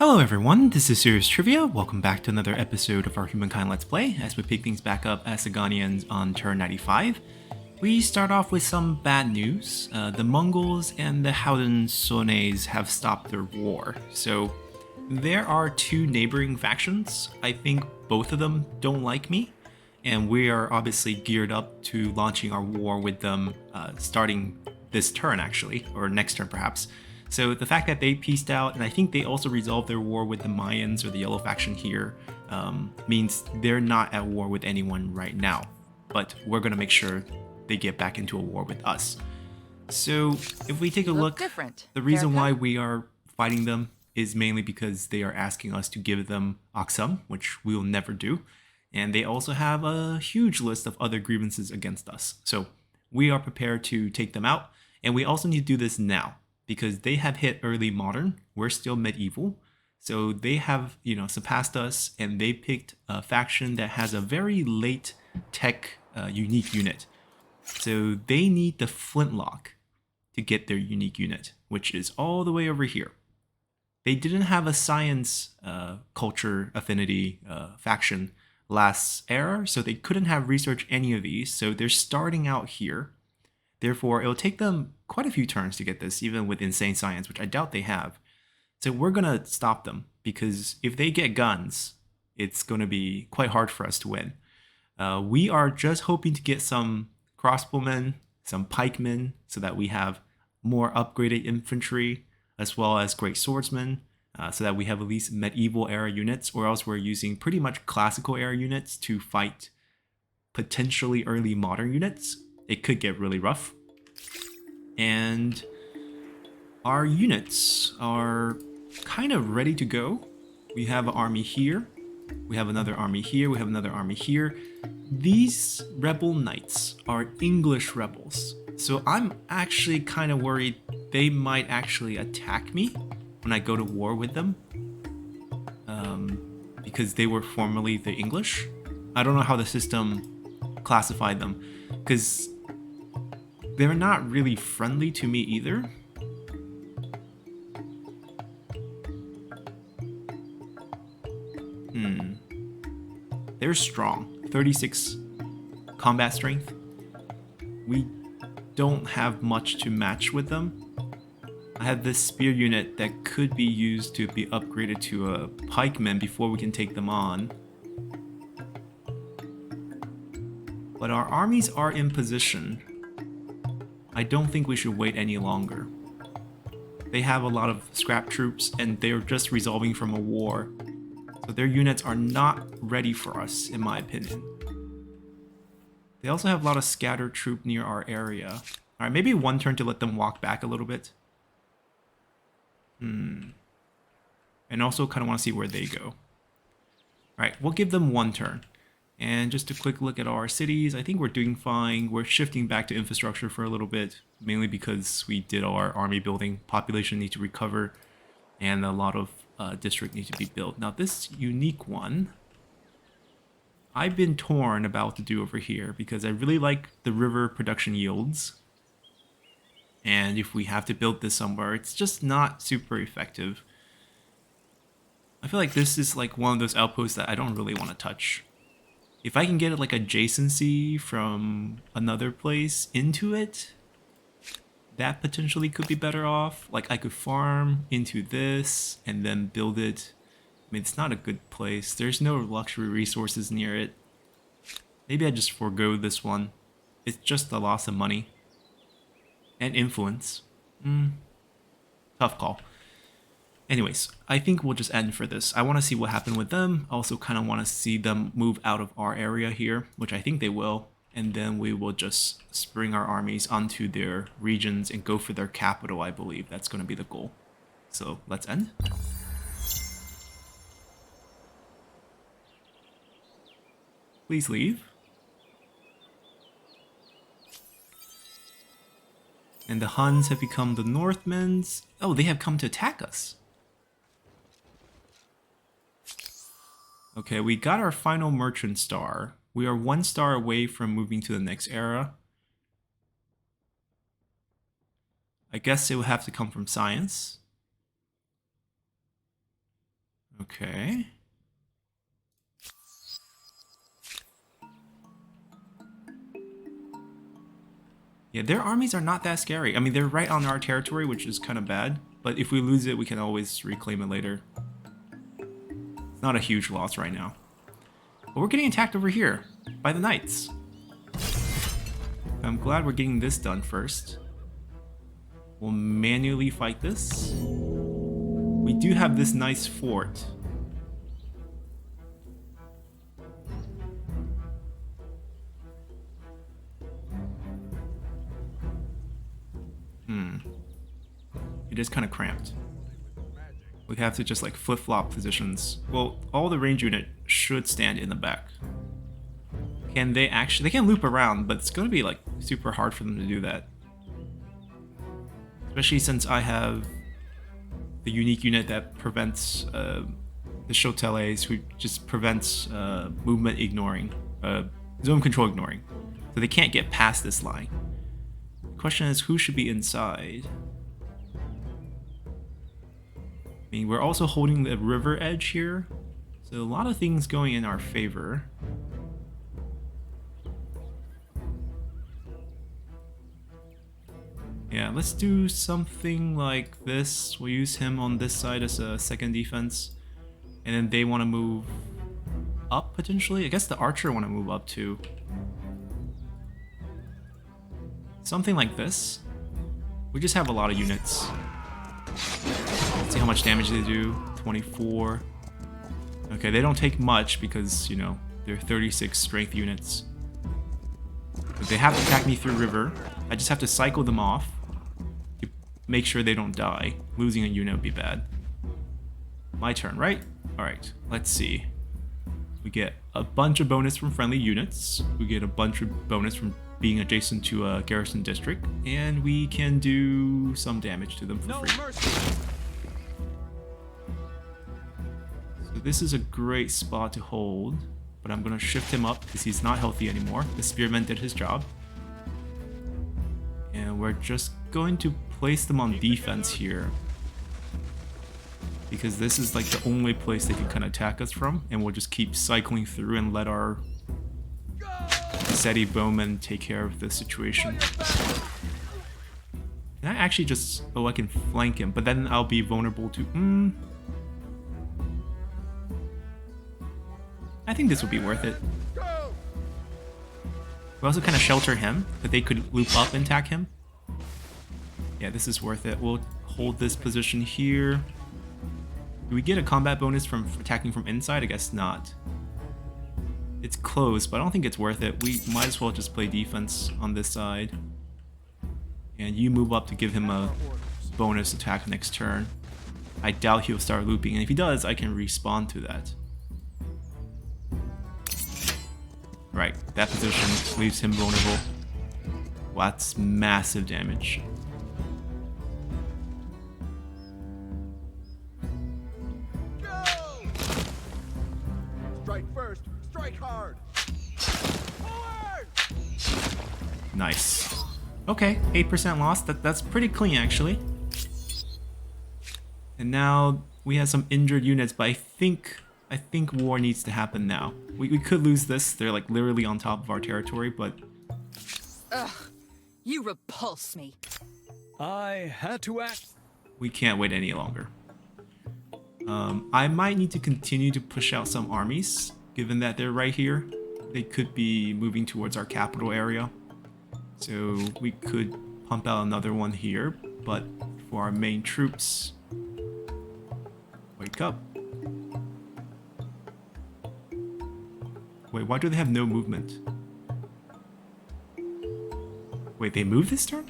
Hello everyone, this is Serious Trivia. Welcome back to another episode of our Humankind Let's Play as we pick things back up as Saganians on turn 95. We start off with some bad news. The Mongols and the Haudenosaunee have stopped their war. So there are two neighboring factions. I think both of them don't like me. And we are obviously geared up to launching our war with them starting this turn actually, or next turn perhaps. So the fact that they pieced out, and I think they also resolved their war with the Mayans or the Yellow faction here, means they're not at war with anyone right now. But we're going to make sure they get back into a war with us. So if we take a look, the reason why we are fighting them is mainly because they are asking us to give them Aksum, which we will never do. And they also have a huge list of other grievances against us. So we are prepared to take them out. And we also need to do this now, because they have hit early modern, we're still medieval. So they have, surpassed us, and they picked a faction that has a very late tech unique unit. So they need the flintlock to get their unique unit, which is all the way over here. They didn't have a science culture affinity faction last era, so they couldn't have researched any of these. So they're starting out here. Therefore, it'll take them quite a few turns to get this, even with insane science, which I doubt they have. So we're going to stop them, because if they get guns, it's going to be quite hard for us to win. We are just hoping to get some crossbowmen, some pikemen, so that we have more upgraded infantry, as well as great swordsmen, so that we have at least medieval era units, or else we're using pretty much classical era units to fight potentially early modern units. It could get really rough. And our units are kind of ready to go. We have an army here. We have another army here. We have another army here. These rebel knights are English rebels. So I'm actually kind of worried they might actually attack me when I go to war with them. Because they were formerly the English. I don't know how the system classified them, because they're not really friendly to me either. They're strong. 36 combat strength. We don't have much to match with them. I have this spear unit that could be used to be upgraded to a pikeman before we can take them on. But our armies are in position. I don't think we should wait any longer. They have a lot of scrap troops, and they're just resolving from a war. So their units are not ready for us, in my opinion. They also have a lot of scattered troop near our area. Alright, maybe one turn to let them walk back a little bit. And also kind of want to see where they go. Alright, we'll give them one turn. And just a quick look at our cities. I think we're doing fine. We're shifting back to infrastructure for a little bit, mainly because we did our army building. Population need to recover, and a lot of district need to be built. Now this unique one, I've been torn about what to do over here, because I really like the river production yields. And if we have to build this somewhere, it's just not super effective. I feel like this is like one of those outposts that I don't really want to touch. If I can get like adjacency from another place into it, that potentially could be better off. Like I could farm into this and then build it. I mean, it's not a good place. There's no luxury resources near it. Maybe I just forego this one. It's just a loss of money. And influence. Tough call. Anyways, I think we'll just end for this. I want to see what happened with them. I also kind of want to see them move out of our area here, which I think they will. And then we will just spring our armies onto their regions and go for their capital, I believe. That's going to be the goal. So let's end. Please leave. And the Huns have become the Northmen's. Oh, they have come to attack us. Okay, we got our final merchant star. We are 1 star away from moving to the next era. I guess it would have to come from science. Okay. Yeah, their armies are not that scary. I mean, they're right on our territory, which is kind of bad. But if we lose it, we can always reclaim it later. It's not a huge loss right now. But we're getting attacked over here by the knights. I'm glad we're getting this done first. We'll manually fight this. We do have this nice fort. It is kind of cramped. We have to just like flip-flop positions. Well, all the range unit should stand in the back. Can they actually... They can loop around, but it's going to be like super hard for them to do that. Especially since I have the unique unit that prevents the Choteles, who just prevents movement ignoring, zone control ignoring. So they can't get past this line. The question is, who should be inside? I mean, we're also holding the river edge here, so a lot of things going in our favor. Yeah, let's do something like this. We'll use him on this side as a second defense, and then they want to move up potentially. I guess the archer want to move up too. Something like this. We just have a lot of units. Let's see how much damage they do. 24. Okay, they don't take much because, you know, they're 36 strength units. But they have to attack me through river. I just have to cycle them off to make sure they don't die. Losing a unit would be bad. My turn, right? Alright, let's see. We get a bunch of bonus from friendly units. We get a bunch of bonus from being adjacent to a garrison district. And we can do some damage to them for free. Mercy. So this is a great spot to hold. But I'm going to shift him up because he's not healthy anymore. The spearman did his job. And we're just going to place them on defense here. Because this is like the only place they can kind of attack us from. And we'll just keep cycling through and let our Seti bowmen take care of the situation. Can I actually just... Oh, I can flank him. But then I'll be vulnerable to... I think this would be worth it. We also kind of shelter him, that they could loop up and attack him. Yeah, this is worth it. We'll hold this position here. Do we get a combat bonus from attacking from inside? I guess not. It's close, but I don't think it's worth it. We might as well just play defense on this side. And you move up to give him a bonus attack next turn. I doubt he'll start looping, and if he does, I can respawn to that. Right, that position leaves him vulnerable. Wow, that's massive damage. Go! Strike first, strike hard. Forward! Nice. Okay, 8% loss. That's pretty clean, actually. And now we have some injured units, but I think war needs to happen now. We could lose this. They're like literally on top of our territory, but... Ugh, you repulse me. I had to act. We can't wait any longer. I might need to continue to push out some armies, given that they're right here. They could be moving towards our capital area. So we could pump out another one here, but for our main troops... Wake up. Wait, why do they have no movement? Wait, they move this turn?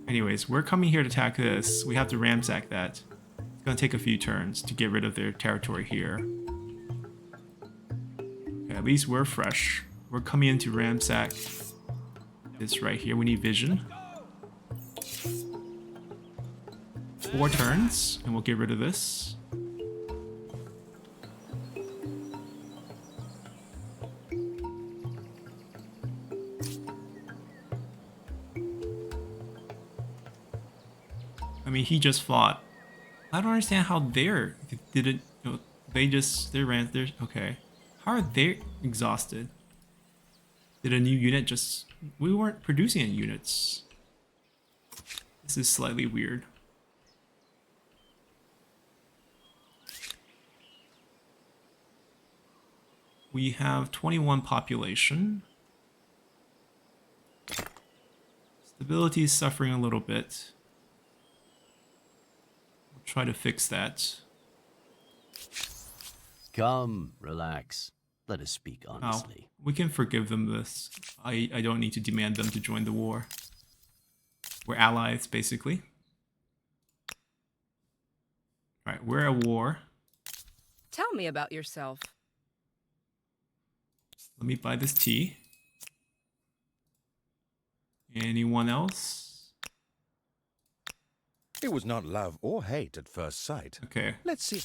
Anyways, we're coming here to attack this. We have to ransack that. It's gonna take a few turns to get rid of their territory here. Okay, at least we're fresh. We're coming in to ransack this right here. We need vision. 4 turns, and we'll get rid of this. mean, he just fought. I don't understand how they're didn't. They just they ran. They're okay. How are they exhausted? Did a new unit just? We weren't producing any units. This is slightly weird. We have 21 population. Stability is suffering a little bit. We'll try to fix that. Come, relax. Let us speak honestly. We can forgive them this. I don't need to demand them to join the war. We're allies, basically. Alright, we're at war. Tell me about yourself. Let me buy this tea. Anyone else? It was not love or hate at first sight. Okay. Let's see.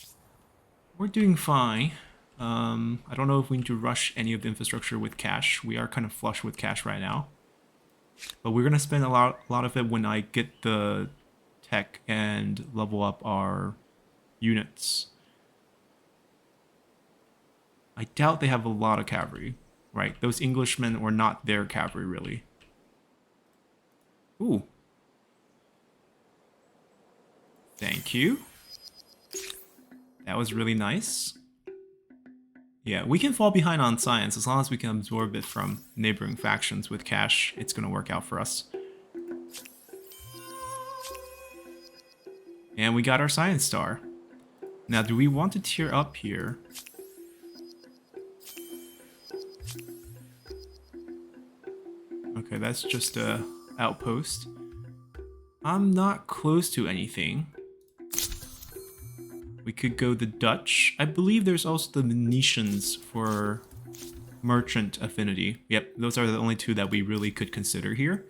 We're doing fine. I don't know if we need to rush any of the infrastructure with cash. We are kind of flush with cash right now. But we're going to spend a lot of it when I get the tech and level up our units. I doubt they have a lot of cavalry, right? Those Englishmen were not their cavalry, really. Ooh. Thank you. That was really nice. Yeah, we can fall behind on science as long as we can absorb it from neighboring factions with cash. It's going to work out for us. And we got our science star. Now, do we want to tier up here? Okay, that's just a outpost. I'm not close to anything. We could go the Dutch. I believe there's also the Venetians for merchant affinity. Yep, those are the only two that we really could consider here.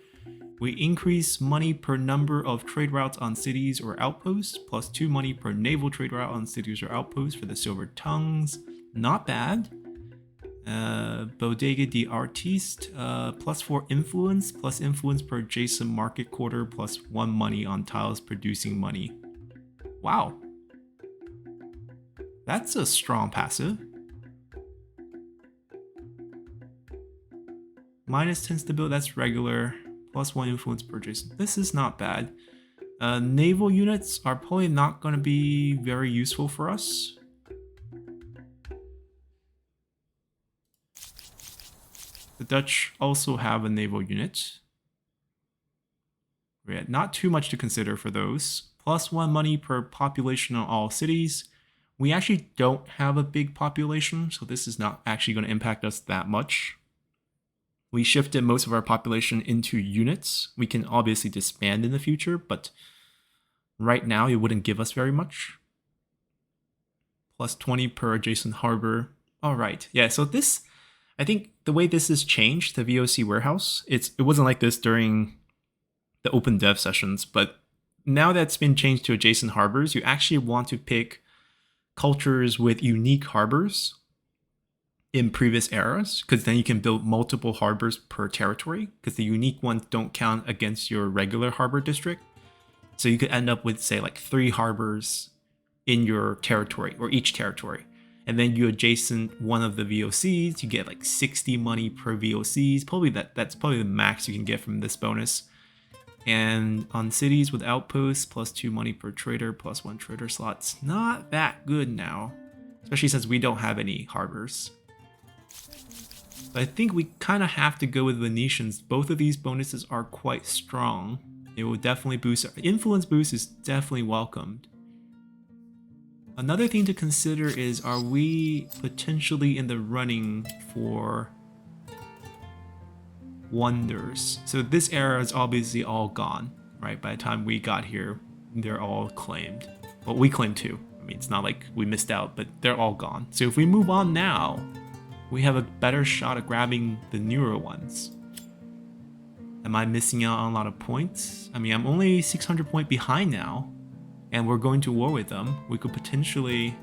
We increase money per number of trade routes on cities or outposts, plus 2 money per naval trade route on cities or outposts for the silver tongues. Not bad. Bodega de Artiste, plus 4 influence, plus influence per adjacent market quarter, plus 1 money on tiles producing money. Wow. That's a strong passive. Minus 10 stability, that's regular. Plus 1 influence per adjacent. This is not bad. Naval units are probably not going to be very useful for us. The Dutch also have a naval unit. Yeah, not too much to consider for those. Plus 1 money per population on all cities. We actually don't have a big population, so this is not actually going to impact us that much. We shifted most of our population into units. We can obviously disband in the future, but right now it wouldn't give us very much. Plus 20 per adjacent harbor. All right, yeah, so this, I think the way this has changed, the VOC warehouse, it wasn't like this during the open dev sessions, but now that's been changed to adjacent harbors, you actually want to pick cultures with unique harbors in previous eras, because then you can build multiple harbors per territory, because the unique ones don't count against your regular harbor district. So you could end up with, say, like 3 harbors in your territory, or each territory. And then you adjacent one of the VOCs, you get like 60 money per VOCs. Probably that's probably the max you can get from this bonus. And on cities with outposts, plus 2 money per trader, plus 1 trader slots. Not that good now, especially since we don't have any harbors. But I think we kind of have to go with Venetians. Both of these bonuses are quite strong. It will definitely boost. Influence boost is definitely welcomed. Another thing to consider is, are we potentially in the running for wonders? So this era is obviously all gone, right? By the time we got here, they're all claimed. Well, we claimed too. I mean, it's not like we missed out, but they're all gone. So if we move on now, we have a better shot at grabbing the newer ones. Am I missing out on a lot of points? I mean, I'm only 600 point behind now, and we're going to war with them. We could potentially...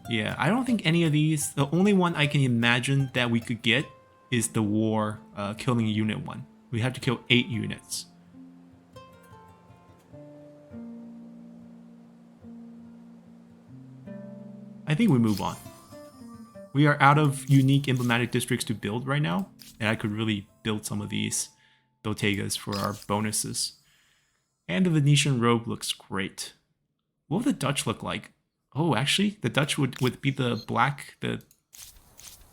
Yeah, I don't think any of these... The only one I can imagine that we could get is the war killing unit one. We have to kill 8 units. I think we move on. We are out of unique emblematic districts to build right now, and I could really build some of these Botegas for our bonuses. And the Venetian robe looks great. What would the Dutch look like? Oh, actually, the Dutch would be the black,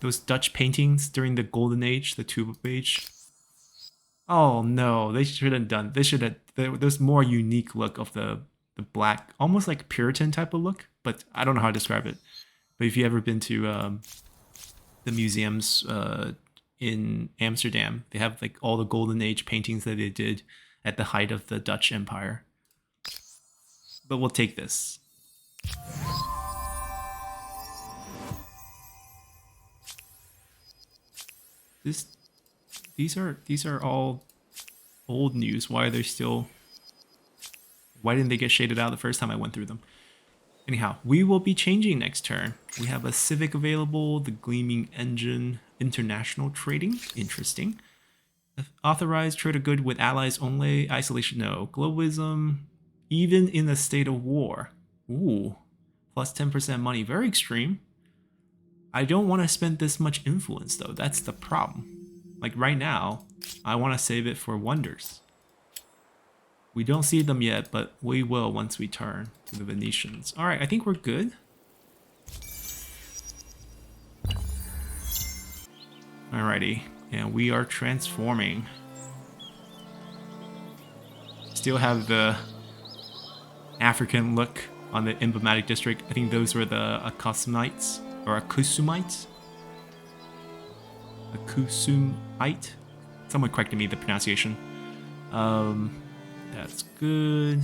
those Dutch paintings during the Golden Age, the Tulip Age. Oh no, they should have done. They should have. There's more unique look of the black, almost like Puritan type of look. But I don't know how to describe it. But if you ever been to the museums in Amsterdam, they have like all the Golden Age paintings that they did at the height of the Dutch Empire. But we'll take this. These are all old news. Why are they still? Why didn't they get shaded out the first time I went through them? Anyhow, we will be changing next turn. We have a Civic available, the Gleaming Engine, International Trading, interesting. Authorized trade of good with allies only, isolation no, globalism, even in a state of war. Ooh, plus 10% money, very extreme. I don't want to spend this much influence though, that's the problem. Like right now, I want to save it for wonders. We don't see them yet, but we will once we turn to the Venetians. Alright, I think we're good. Alrighty, and we are transforming. Still have the African look on the emblematic district. I think those were the Akusumites, or Akusumites? Akusumite? Someone corrected me the pronunciation. That's good.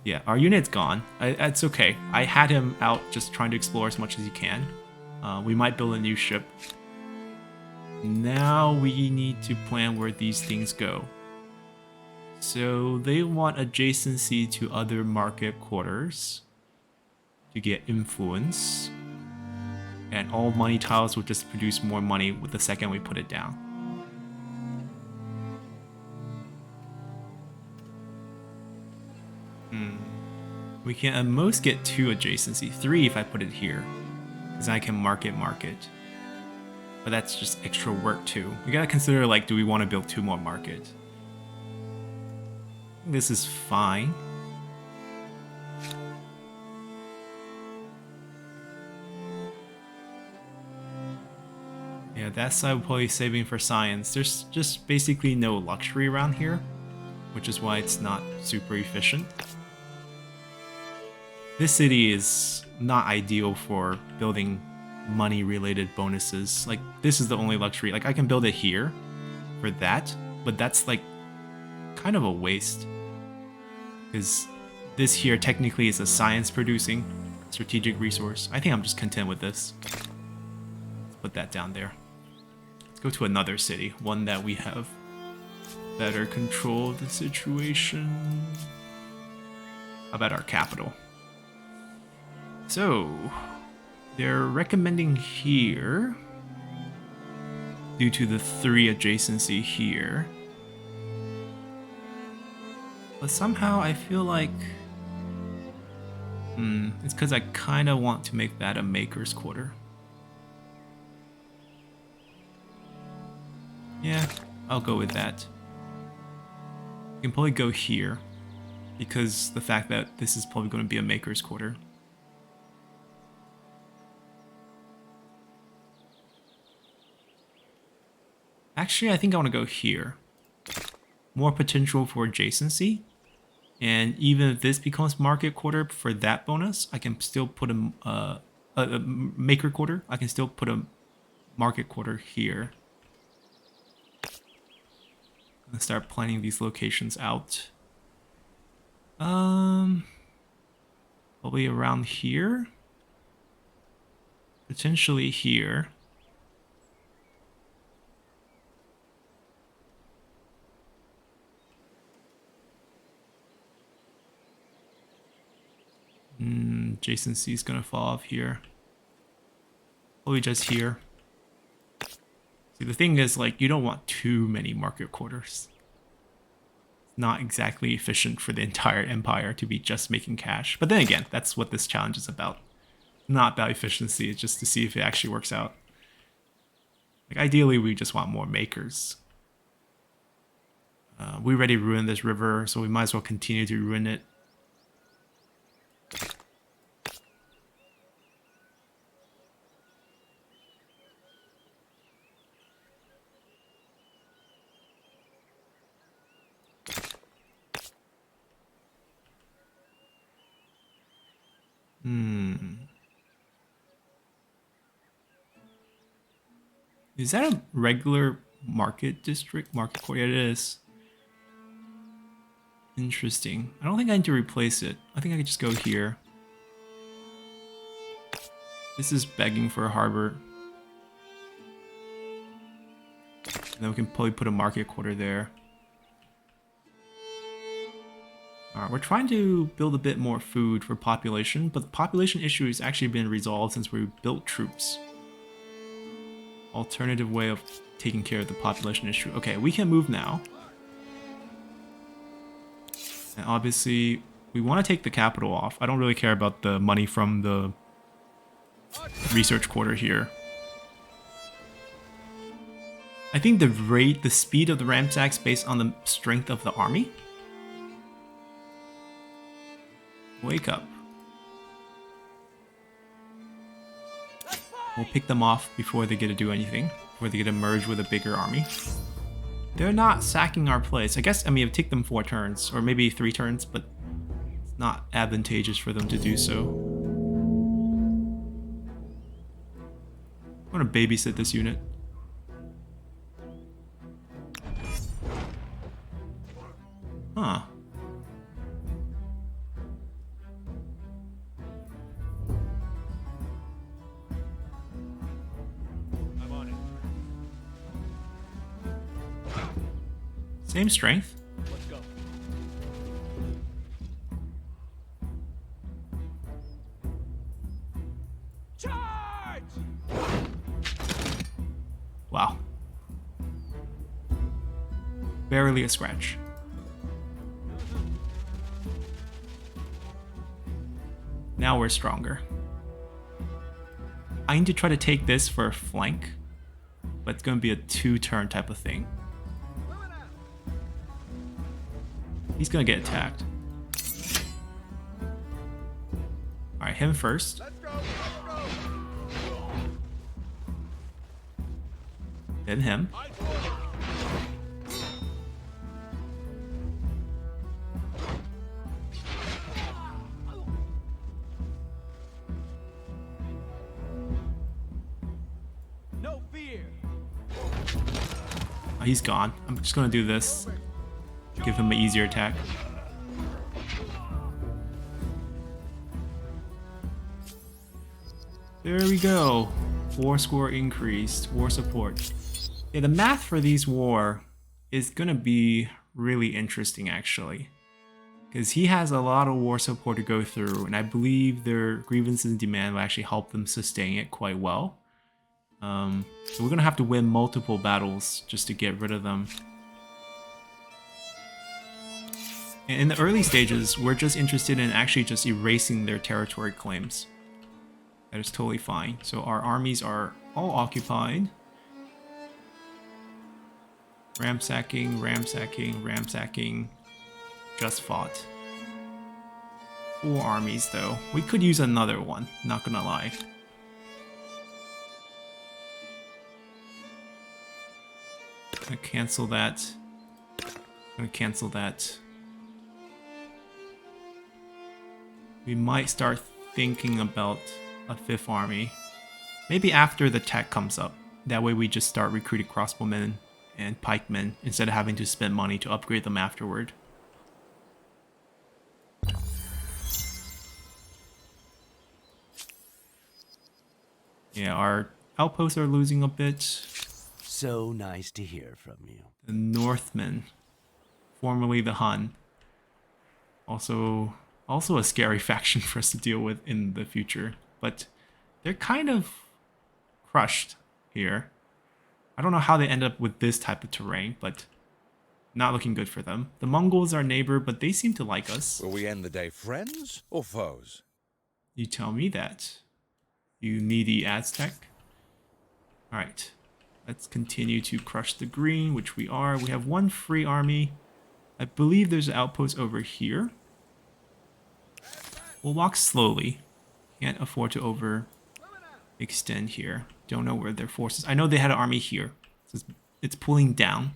Yeah, our unit's gone. It's okay. I had him out just trying to explore as much as he can. We might build a new ship. Now we need to plan where these things go. So they want adjacency to other market quarters to get influence. And all money tiles will just produce more money with the second we put it down. We can at most get 2 adjacency, 3 if I put it here, because I can market. But that's just extra work too. We gotta consider, like, do we want to build 2 more market? This is fine. Yeah, that side we're probably saving for science. There's just basically no luxury around here, which is why it's not super efficient. This city is not ideal for building money-related bonuses. Like, this is the only luxury. Like, I can build it here for that, but that's, like, kind of a waste. Because this here technically is a science-producing strategic resource. I think I'm just content with this. Let's put that down there. Let's go to another city, one that we have better control of the situation. How about our capital? So, they're recommending here, due to the 3 adjacency here. But somehow I feel like, it's because I kind of want to make that a maker's quarter. Yeah, I'll go with that. You can probably go here, because the fact that this is probably going to be a maker's quarter. Actually, I think I want to go here. More potential for adjacency. And even if this becomes market quarter for that bonus, I can still put a maker quarter. I can still put a market quarter here. I'm gonna start planning these locations out. Probably around here. Potentially here. Adjacency is gonna fall off here. Probably just here. See, the thing is, like, you don't want too many market quarters. It's not exactly efficient for the entire empire to be just making cash. But then again, that's what this challenge is about. Not about efficiency, it's just to see if it actually works out. Like, ideally, we just want more makers. We already ruined this river, so we might as well continue to ruin it. Is that a regular market district? Market court? Yeah, it is. Interesting. I don't think I need to replace it. I think I could just go here. This is begging for a harbor. And then we can probably put a market quarter there. Alright, we're trying to build a bit more food for population, but the population issue has actually been resolved since we built troops. Alternative way of taking care of the population issue. Okay, we can move now. And obviously, we want to take the capital off. I don't really care about the money from the research quarter here. I think the speed of the ramsacks based on the strength of the army. Wake up. We'll pick them off before they get to do anything, before they get to merge with a bigger army. They're not sacking our place. I guess, I mean, it would take them 4 turns, or maybe 3 turns, but it's not advantageous for them to do so. I'm gonna babysit this unit. Huh. Same strength. Let's go. Charge! Wow. Barely a scratch. Now we're stronger. I need to try to take this for a flank, but it's going to be a 2-turn type of thing. He's gonna get attacked. Alright, him first. Then him. No fear. Oh, he's gone. I'm just gonna do this. Give him an easier attack. There we go. 4 score increased. War support. Yeah, the math for these war is gonna be really interesting actually. Because he has a lot of war support to go through, and I believe their grievances and demand will actually help them sustain it quite well. So we're gonna have to win multiple battles just to get rid of them. In the early stages, we're just interested in actually just erasing their territory claims. That is totally fine. So our armies are all occupied. Ramsacking, ramsacking, ramsacking. Just fought. 4 armies though. We could use another one, not gonna lie. Gonna cancel that. Gonna cancel that. We might start thinking about a 5th army. Maybe after the tech comes up. That way we just start recruiting crossbowmen and pikemen instead of having to spend money to upgrade them afterward. Yeah, our outposts are losing a bit. So nice to hear from you. The Northmen, formerly the Hun. Also a scary faction for us to deal with in the future, but they're kind of crushed here. I don't know how they end up with this type of terrain, but not looking good for them. The Mongols are our neighbor, but they seem to like us. Will we end the day friends or foes? You tell me that. You needy Aztec. Alright. Let's continue to crush the green, which we are. We have one free army. I believe there's an outpost over here. We'll walk slowly. Can't afford to overextend here. Don't know where their forces. I know they had an army here. So it's pulling down.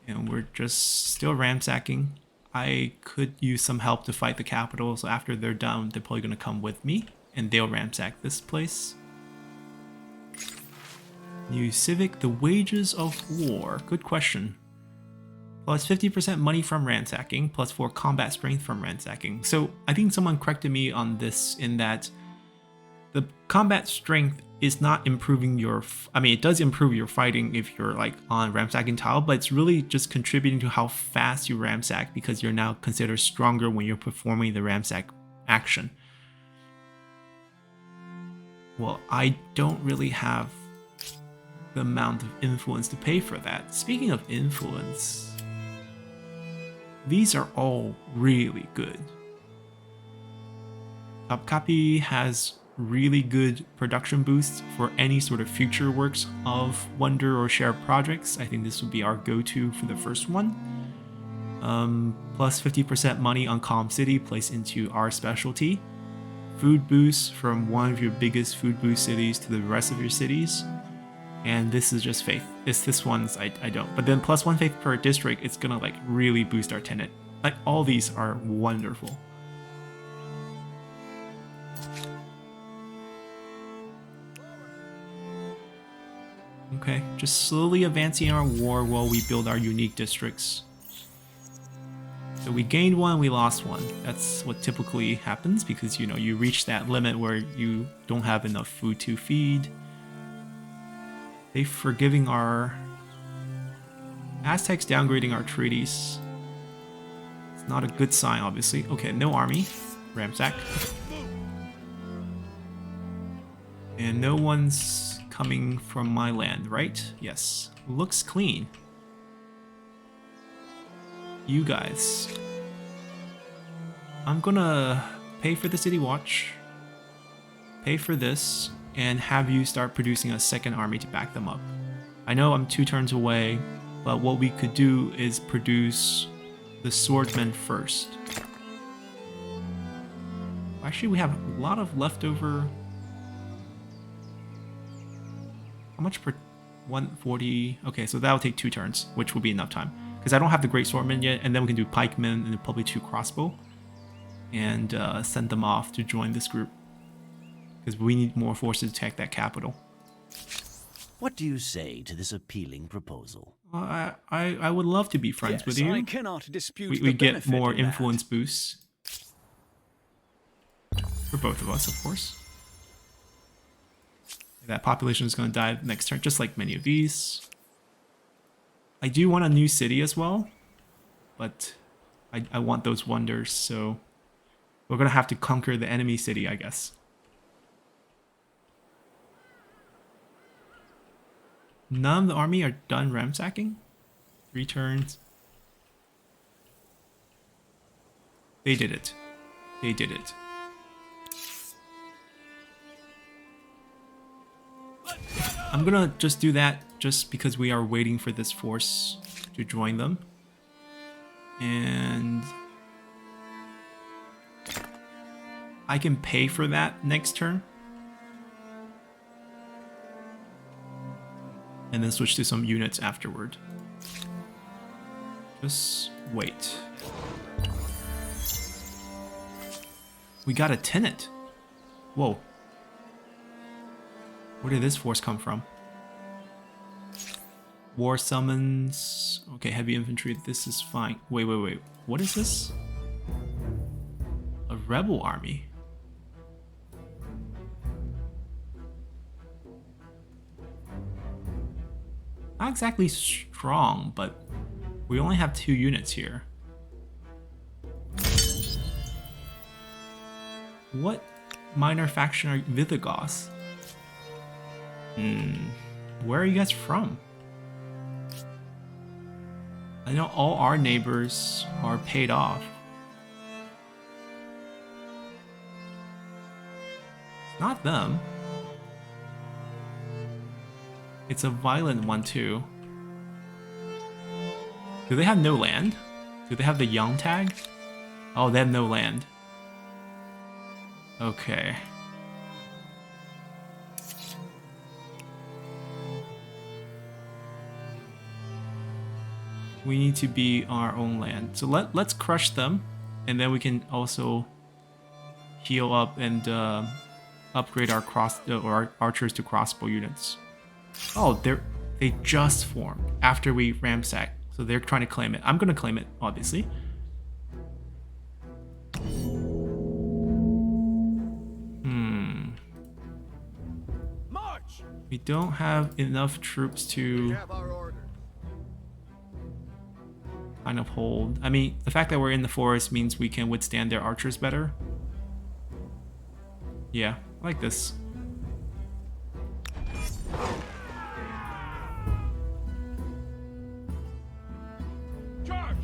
And we're just still ransacking. I could use some help to fight the capital. So after they're done, they're probably going to come with me. And they'll ransack this place. New civic, the wages of war. Good question. Plus 50% money from ransacking, plus 4 combat strength from ransacking. So I think someone corrected me on this in that the combat strength is not improving your... I mean, it does improve your fighting if you're like on ransacking tile, but it's really just contributing to how fast you ransack because you're now considered stronger when you're performing the ransack action. Well, I don't really have the amount of influence to pay for that. Speaking of influence, these are all really good. Topkapi has really good production boosts for any sort of future works of Wonder or Shared projects. I think this would be our go-to for the first one. Plus 50% money on Calm City placed into our specialty. Food boosts from one of your biggest food boost cities to the rest of your cities. And this is just faith. It's this one's I don't. But then plus 1 faith per district, it's gonna like really boost our tenant. Like all these are wonderful. Okay, just slowly advancing our war while we build our unique districts. So we gained one, we lost one. That's what typically happens because, you know, you reach that limit where you don't have enough food to feed. They forgiving our Aztecs, downgrading our treaties. It's not a good sign, obviously. Okay, no army. Ramsack. And no one's coming from my land, right? Yes. Looks clean. You guys. I'm gonna pay for the city watch. Pay for this. And have you start producing a second army to back them up. I know I'm 2 turns away, but what we could do is produce the swordsmen first. Actually, we have a lot of leftover... How much per... 140... Okay, so that'll take 2 turns, which will be enough time. Because I don't have the great swordmen yet, and then we can do pikemen and probably 2 crossbow. And send them off to join this group. Because we need more forces to attack that capital. What do you say to this appealing proposal? I would love to be friends with you. I cannot dispute We the get benefit more in that. influence boosts. For both of us, of course. That population is going to die next turn, just like many of these. I do want a new city as well. But I want those wonders, so... We're going to have to conquer the enemy city, I guess. None of the army are done ransacking. 3 turns. They did it. They did it. I'm gonna just do that just because we are waiting for this force to join them. And I can pay for that next turn. And then switch to some units afterward. Just wait. We got a tenant. Whoa. Where did this force come from? War summons. Okay, heavy infantry. This is fine. Wait. What is this? A rebel army. Not exactly strong, but we only have 2 units here. What minor faction are Visigoths? Where are you guys from? I know all our neighbors are paid off. It's not them. It's a violent one too. Do they have no land? Do they have the young tag? Oh, they have no land. Okay. We need to be our own land. So let's crush them, and then we can also heal up and upgrade our our archers to crossbow units. Oh, they just formed after we ransack, so they're trying to claim it. I'm gonna claim it, obviously. March! We don't have enough troops to kind of hold. I mean, the fact that we're in the forest means we can withstand their archers better. Yeah, I like this. Charge!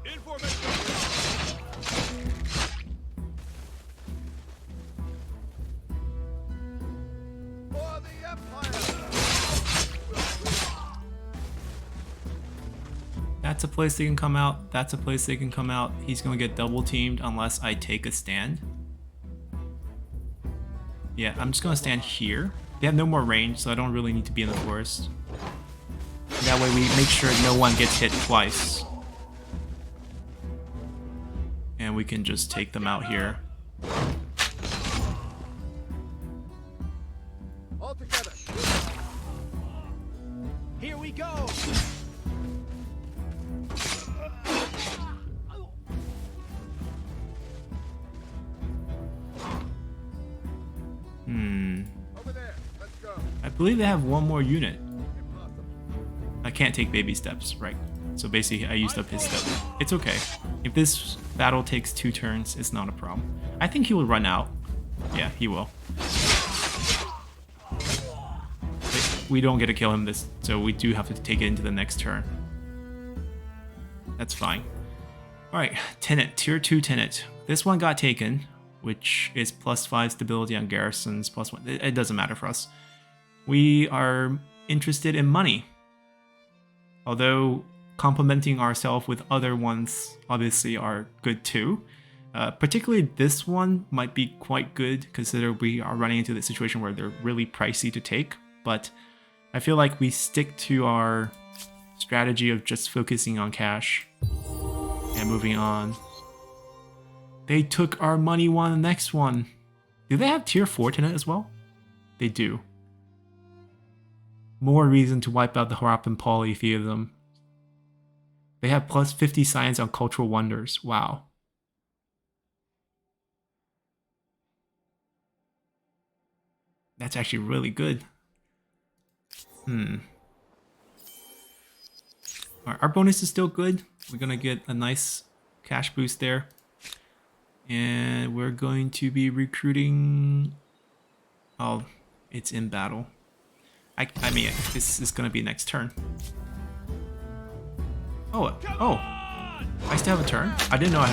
In formation! For the Empire! That's a place they can come out. That's a place they can come out. He's going to get double teamed unless I take a stand. Yeah, I'm just going to stand here. They have no more range, so I don't really need to be in the forest. That way we make sure no one gets hit twice. And we can just take them out here. All together! Here we go! Over there, let's go. I believe they have one more unit. Impossible. I can't take baby steps, right? So basically I used up his step. It's okay. If this battle takes 2 turns, it's not a problem. I think he will run out. Yeah, he will. But we don't get to kill him this, so we do have to take it into the next turn. That's fine. Alright, Tenet, tier 2 Tenet. This one got taken, which is +5 stability on garrisons, +1. It doesn't matter for us. We are interested in money. Although complementing ourselves with other ones obviously are good too. Particularly this one might be quite good considering we are running into the situation where they're really pricey to take. But I feel like we stick to our strategy of just focusing on cash and moving on. They took our money one, the next one. Do they have tier 4 Tenet as well? They do. More reason to wipe out the Harappan polytheism. They have +50 science on cultural wonders. Wow. That's actually really good. Our bonus is still good. We're gonna get a nice cash boost there. And we're going to be recruiting... Oh, it's in battle. I mean, this is going to be next turn. Oh, I still have a turn? I didn't know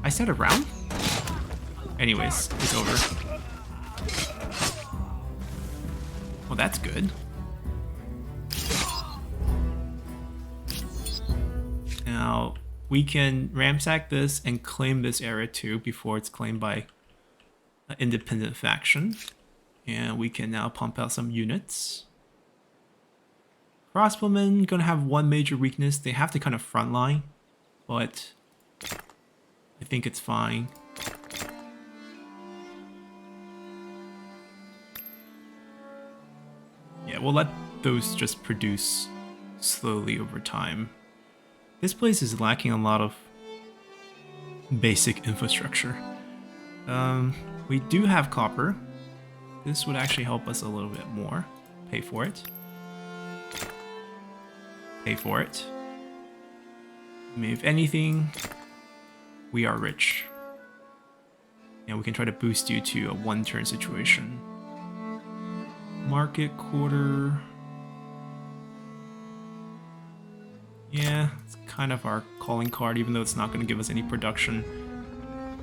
I still had a round? Anyways, it's over. Well, that's good. Now, we can ransack this and claim this area too before it's claimed by an independent faction. And we can now pump out some units. Crossbowmen gonna have one major weakness. They have to kind of frontline, but I think it's fine. Yeah, we'll let those just produce slowly over time. This place is lacking a lot of basic infrastructure. We do have copper. This would actually help us a little bit more. Pay for it. Pay for it. I mean, if anything, we are rich. And we can try to boost you to a 1-turn situation. Market quarter. Yeah, it's kind of our calling card, even though it's not going to give us any production.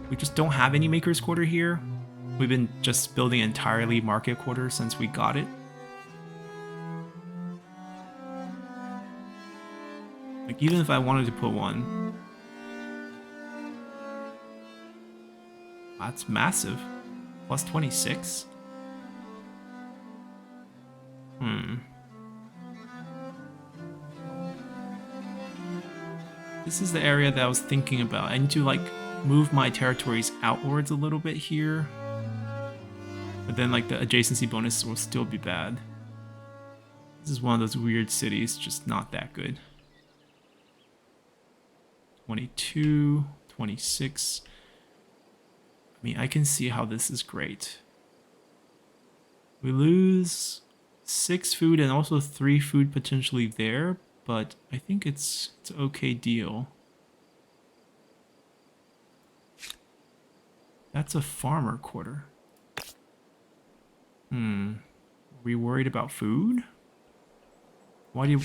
We just don't have any Maker's Quarter here. We've been just building entirely Market Quarter since we got it. Like, even if I wanted to put one... That's massive. Plus 26? This is the area that I was thinking about. I need to, like, move my territories outwards a little bit here. But then, like, the adjacency bonus will still be bad. This is one of those weird cities, just not that good. 22, 26. I mean, I can see how this is great. We lose 6 food and also 3 food potentially there, but I think it's an okay deal. That's a farmer quarter. Are we worried about food? Why do you...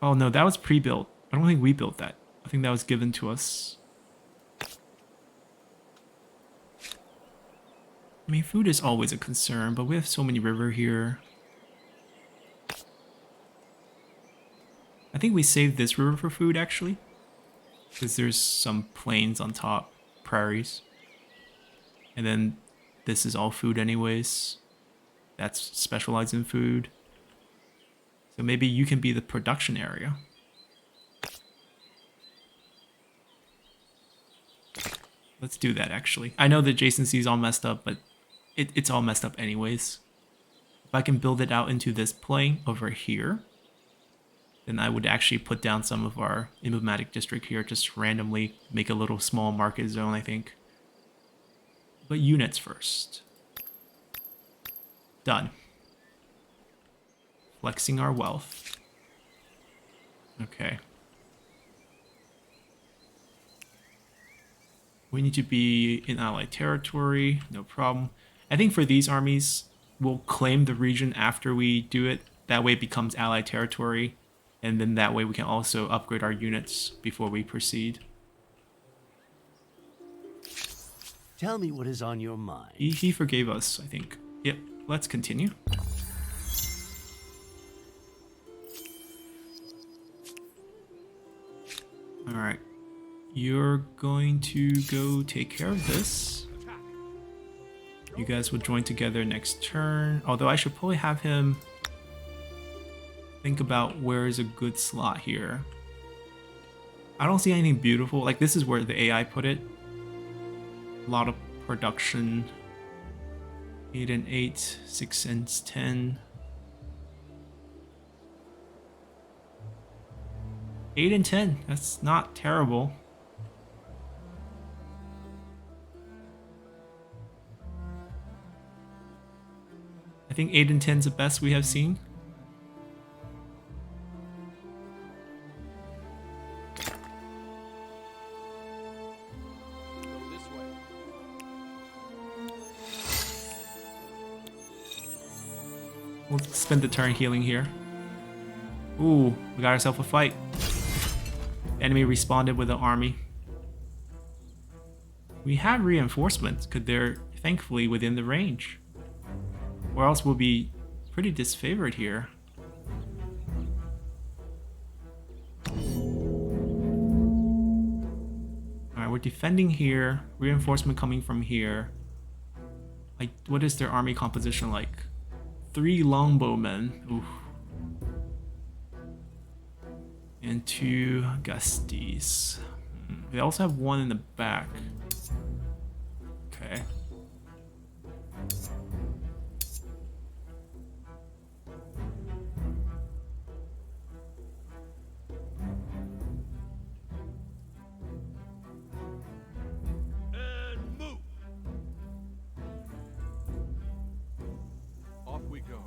Oh no, that was pre-built. I don't think we built that. I think that was given to us. I mean, food is always a concern, but we have so many river here. I think we saved this river for food, actually. Because there's some plains on top, prairies. And then this is all food anyways. That's specialized in food. So maybe you can be the production area. Let's do that, actually. I know the adjacency is all messed up, but it's all messed up anyways. If I can build it out into this plane over here, then I would actually put down some of our emblematic district here, just randomly make a little small market zone, I think. But units first. Done. Flexing our wealth. Okay. We need to be in allied territory, no problem. I think for these armies, we'll claim the region after we do it. That way it becomes allied territory. And then that way we can also upgrade our units before we proceed. Tell me what is on your mind. He forgave us, I think. Yep, let's continue. Alright. You're going to go take care of this. You guys will join together next turn. Although I should probably have him think about where is a good slot here. I don't see anything beautiful. Like, this is where the AI put it. A lot of production. 8 and 8, 6 and 10. 8 and 10. That's not terrible. I think 8 and 10 is the best we have seen. Go this way. We'll spend the turn healing here. Ooh, we got ourselves a fight. Enemy responded with an army. We have reinforcements because they're thankfully within the range. Or else we'll be pretty disfavored here. Alright, we're defending here. Reinforcement coming from here. Like, what is their army composition like? 3 Longbowmen. Oof. And 2 Gusties. They also have 1 in the back. Okay. And move. Off we go.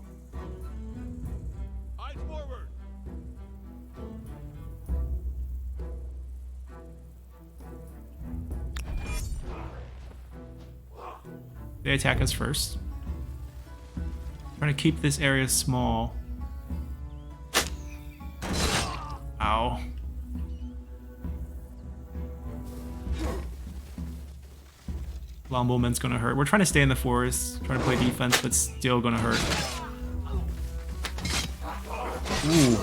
Eyes forward. They attack us first. Trying to keep this area small. Ow. Longbowmen's gonna hurt. We're trying to stay in the forest, trying to play defense, but still gonna hurt. Ooh.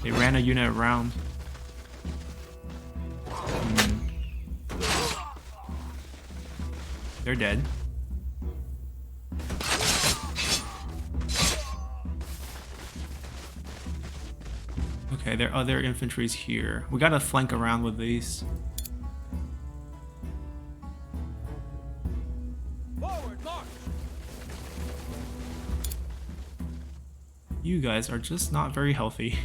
They ran a unit around. They're dead. Okay, their other infantry's here. We gotta flank around with these. Forward, march! You guys are just not very healthy.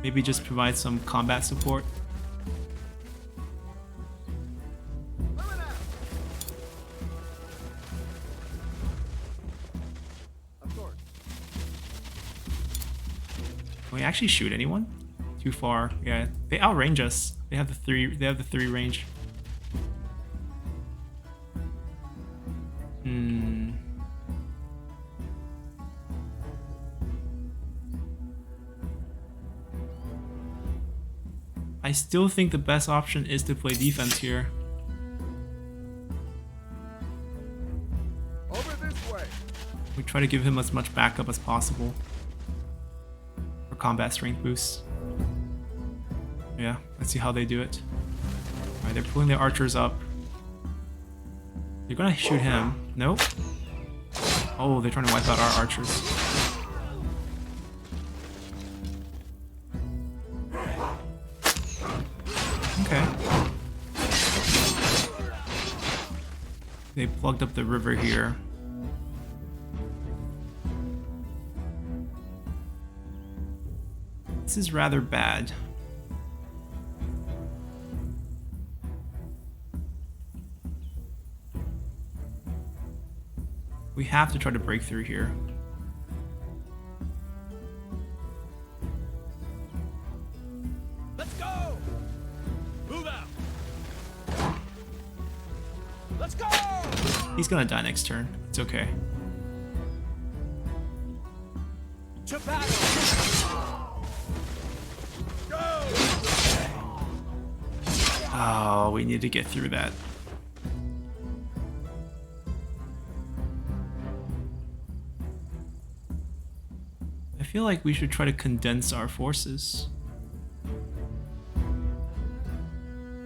Maybe just provide some combat support. Move it out! Of course. Can we actually shoot anyone? Too far. Yeah, they outrange us. They have the three range. I still think the best option is to play defense here. Over this way. We try to give him as much backup as possible for combat strength boosts. Yeah, let's see how they do it. Alright, they're pulling their archers up. They're gonna shoot him. Nope. Oh, they're trying to wipe out our archers. Okay. They plugged up the river here. This is rather bad. We have to try to break through here. Let's go! Move out! Let's go! He's gonna die next turn. It's okay. To battle! Go! Oh, we need to get through that. I feel like we should try to condense our forces.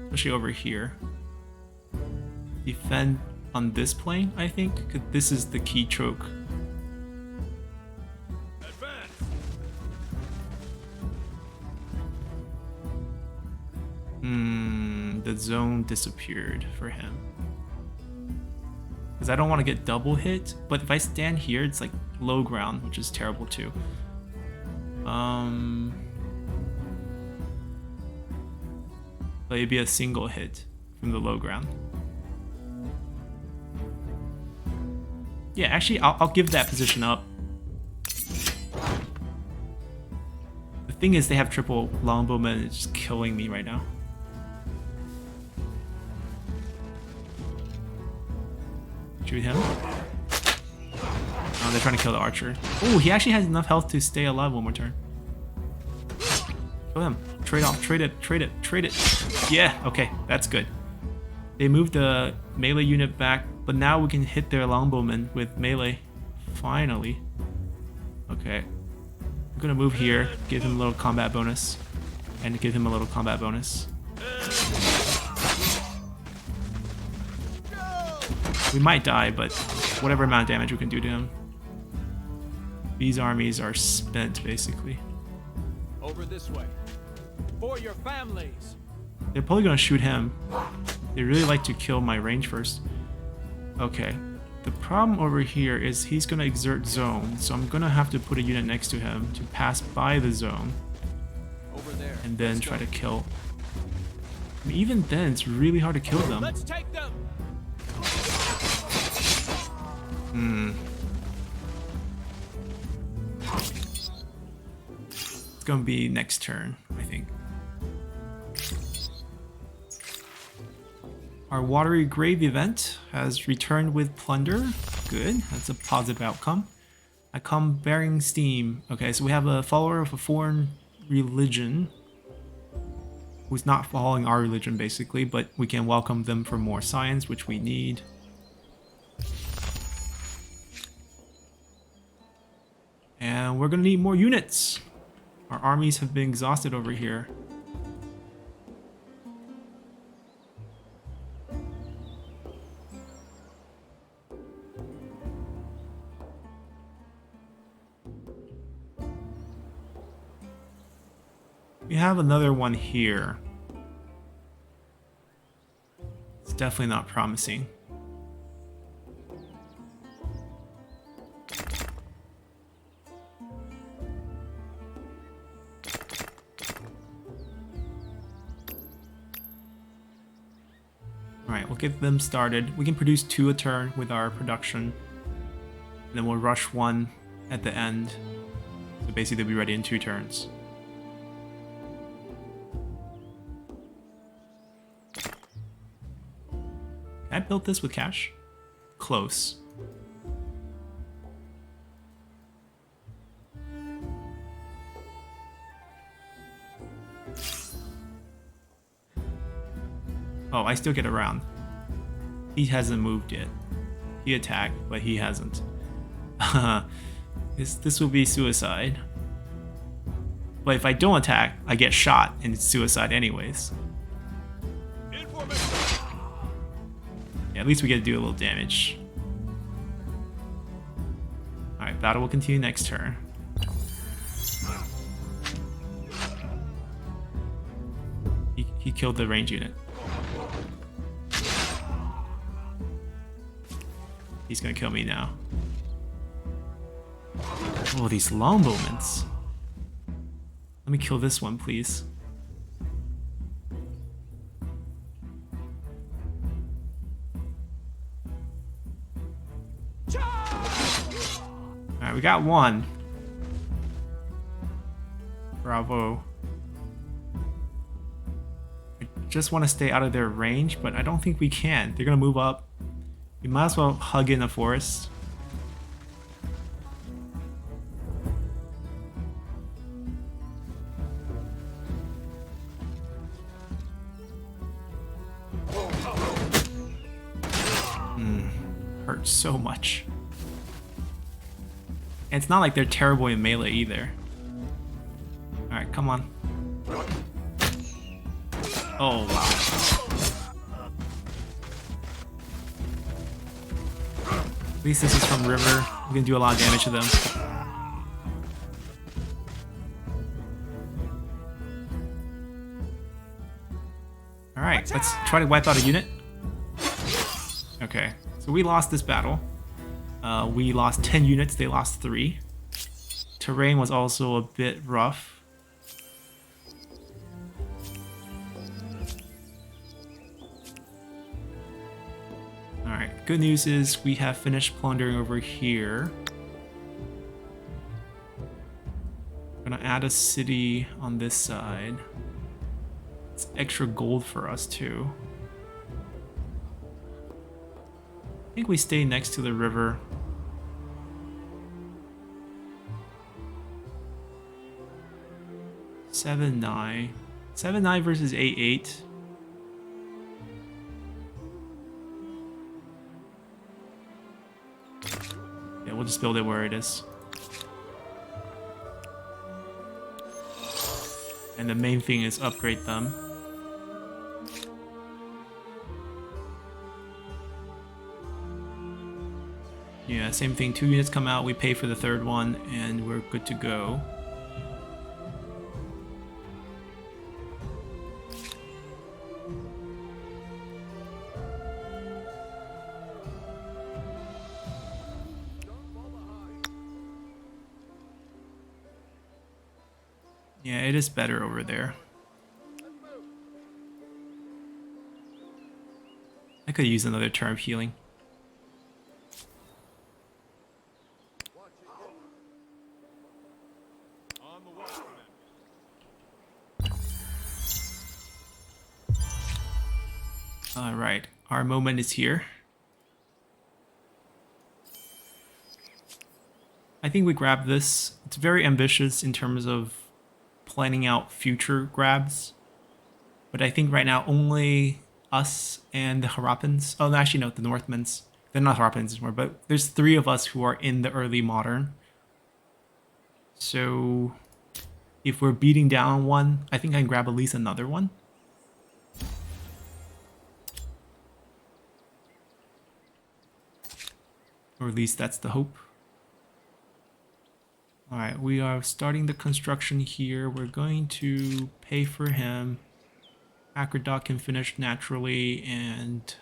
Especially over here. Defend on this plane, I think, because this is the key choke. Advance! The zone disappeared for him. Because I don't want to get double hit, but if I stand here, it's like low ground, which is terrible too. But it'd be a single hit from the low ground. Yeah, actually, I'll give that position up. The thing is, they have triple longbowmen, and it's just killing me right now. Shoot him. Oh, they're trying to kill the archer. Oh, he actually has enough health to stay alive one more turn. Kill him. Trade off. Trade it. Trade it. Trade it. Yeah, okay. That's good. They moved the melee unit back, but now we can hit their longbowmen with melee. Finally. Okay. I'm gonna move here, give him a little combat bonus, and give him a little combat bonus. We might die, but whatever amount of damage we can do to him. These armies are spent, basically. Over this way. For your families. They're probably gonna shoot him. They really like to kill my range first. Okay. The problem over here is he's gonna exert zone, so I'm gonna have to put a unit next to him to pass by the zone. Over there. And then try to kill. I mean, even then, it's really hard to kill them. Let's take them. It's gonna be next turn, I think. Our watery grave event has returned with plunder. Good, that's a positive outcome. I come bearing steam. Okay, so we have a follower of a foreign religion who's not following our religion basically, but we can welcome them for more science, which we need. And we're gonna need more units. Our armies have been exhausted over here. We have another one here. It's definitely not promising. Alright, we'll get them started. We can produce 2 a turn with our production. And then we'll rush 1 at the end. So basically they'll be ready in 2 turns. I built this with cash? Close. Oh, I still get around. He hasn't moved yet. He attacked, but he hasn't. This will be suicide. But if I don't attack, I get shot, and it's suicide anyways. Yeah, at least we get to do a little damage. Alright, battle will continue next turn. He killed the range unit. He's gonna kill me now. Oh, these longbowmen. Let me kill this one, please. Alright, we got one. Bravo. I just want to stay out of their range, but I don't think we can. They're gonna move up. We might as well hug in the forest. Hurts so much. And it's not like they're terrible in melee either. Alright, come on. Oh, wow. At least this is from river. We can do a lot of damage to them. Alright, let's try to wipe out a unit. Okay, so we lost this battle. We lost 10 units, they lost 3. Terrain was also a bit rough. Alright, good news is we have finished plundering over here. I'm gonna add a city on this side. It's extra gold for us too. I think we stay next to the river. Seven nine versus 8-8. Yeah, we'll just build it where it is. And the main thing is upgrade them. Yeah, same thing. 2 units come out, we pay for the 3rd one, and we're good to go. Yeah, it is better over there. I could use another turn of healing. Alright, Our moment is here. I think we grab this. It's very ambitious in terms of planning out future grabs. But I think right now only us and the Harappans. Oh, actually, no, the Northmens. They're not Harappans anymore, but there's 3 of us who are in the early modern. So if we're beating down one, I think I can grab at least another one. Or at least that's the hope. Alright, we are starting the construction here. We're going to pay for him. Aqueduct can finish naturally, and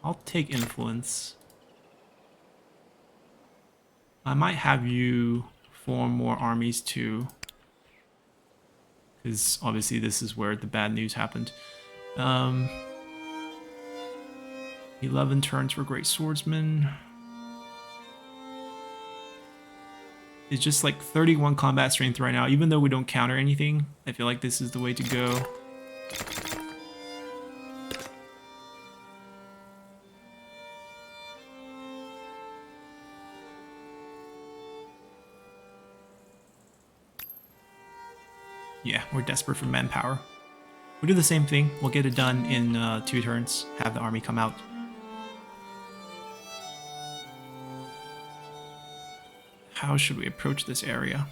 I'll take influence. I might have you form more armies too, because obviously this is where the bad news happened. 11 turns for Great Swordsman. It's just like 31 combat strength right now. Even though we don't counter anything, I feel like this is the way to go. Yeah, we're desperate for manpower. We'll do the same thing. We'll get it done in 2 turns. Have the army come out. How should we approach this area?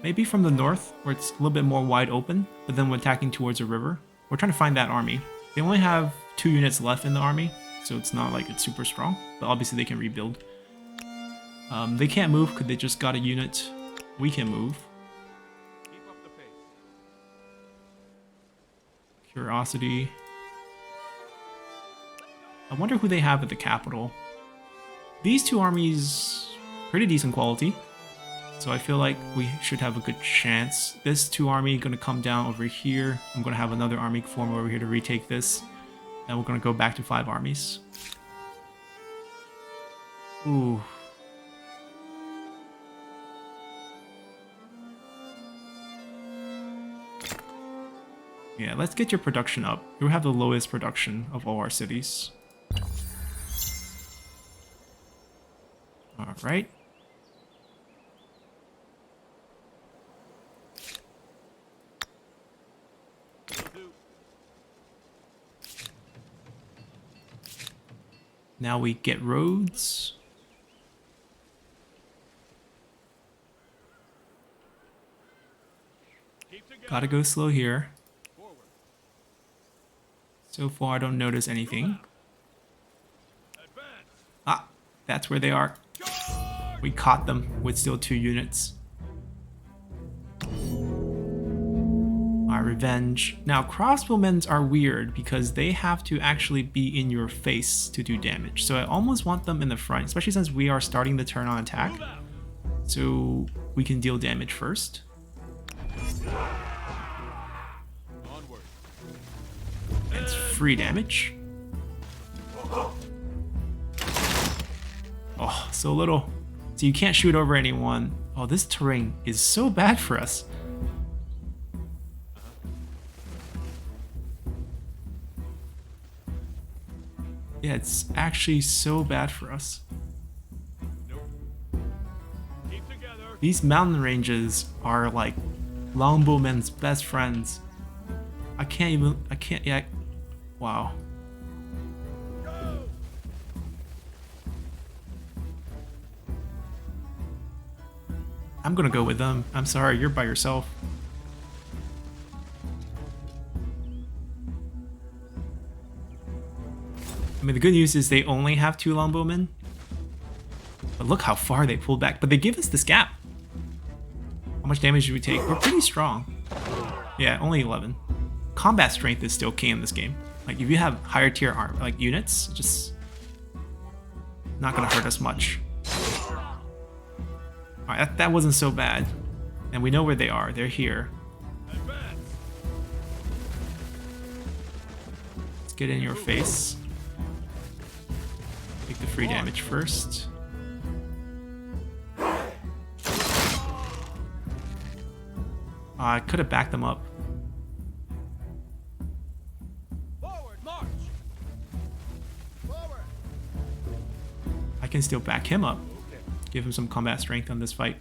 Maybe from the north, where it's a little bit more wide open, but then we're attacking towards a river. We're trying to find that army. They only have 2 units left in the army, so it's not like it's super strong, but obviously they can rebuild. They can't move because they just got a unit. We can move. Keep up the pace. Curiosity. I wonder who they have at the capital. These 2 armies, pretty decent quality. So I feel like we should have a good chance. This 2 army gonna come down over here. I'm gonna have another army form over here to retake this. And we're gonna go back to 5 armies. Ooh. Yeah, let's get your production up. You have the lowest production of all our cities. Alright. Now we get roads. Gotta go slow here. So far, I don't notice anything. Ah, that's where they are. We caught them with still 2 units. Our revenge. Now, crossbowmen are weird because they have to actually be in your face to do damage. So I almost want them in the front, especially since we are starting the turn on attack. So we can deal damage first. It's free damage. Oh, so little. So you can't shoot over anyone. Oh, this terrain is so bad for us. Yeah, it's actually so bad for us. These mountain ranges are like Longbowmen's best friends. I can't, yeah. Wow. I'm gonna go with them. I'm sorry, you're by yourself. I mean, the good news is they only have 2 Longbowmen. But look how far they pulled back. But they give us this gap. How much damage do we take? We're pretty strong. Yeah, only 11. Combat strength is still king in this game. Like, if you have higher tier arm, like units, just not gonna hurt us much. Alright, that wasn't so bad. And we know where they are. They're here. Let's get in your face. Take the free damage first. I could have backed them up. I can still back him up. Give him some combat strength on this fight.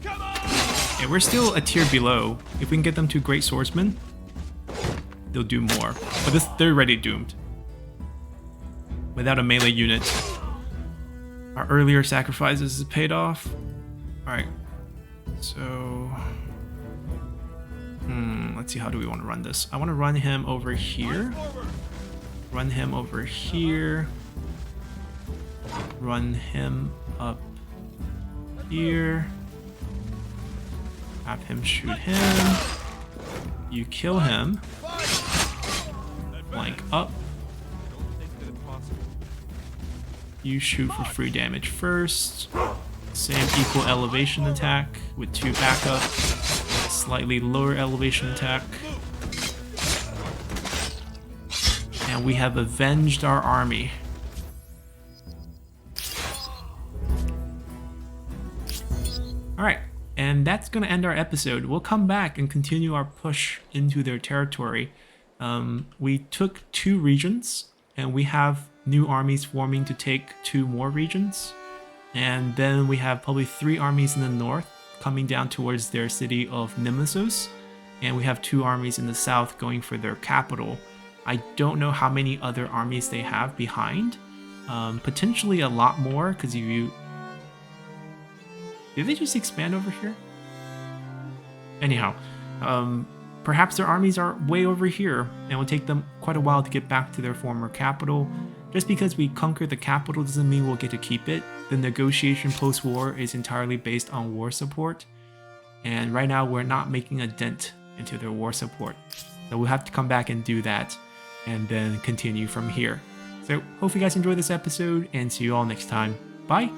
And we're still a tier below. If we can get them to Great Swordsmen, they'll do more. But they're already doomed. Without a melee unit. Our earlier sacrifices paid off. Alright. So... let's see, how do we want to run this? I want to run him over here. Run him over here. Run him up here. Have him shoot him. You kill him. Flank up. You shoot for free damage first. Same equal elevation attack with 2 backup. Slightly lower elevation attack. And we have avenged our army. Alright, and that's going to end our episode. We'll come back and continue our push into their territory. We took 2 regions, and we have new armies forming to take 2 more regions. And then we have probably 3 armies in the north coming down towards their city of Nemesis. And we have 2 armies in the south going for their capital. I don't know how many other armies they have behind. Potentially a lot more, because if you... Did they just expand over here? Anyhow, perhaps their armies are way over here, and it will take them quite a while to get back to their former capital. Just because we conquer the capital doesn't mean we'll get to keep it. The negotiation post-war is entirely based on war support, and right now we're not making a dent into their war support. So we'll have to come back and do that, and then continue from here. So hope you guys enjoyed this episode, and see you all next time. Bye!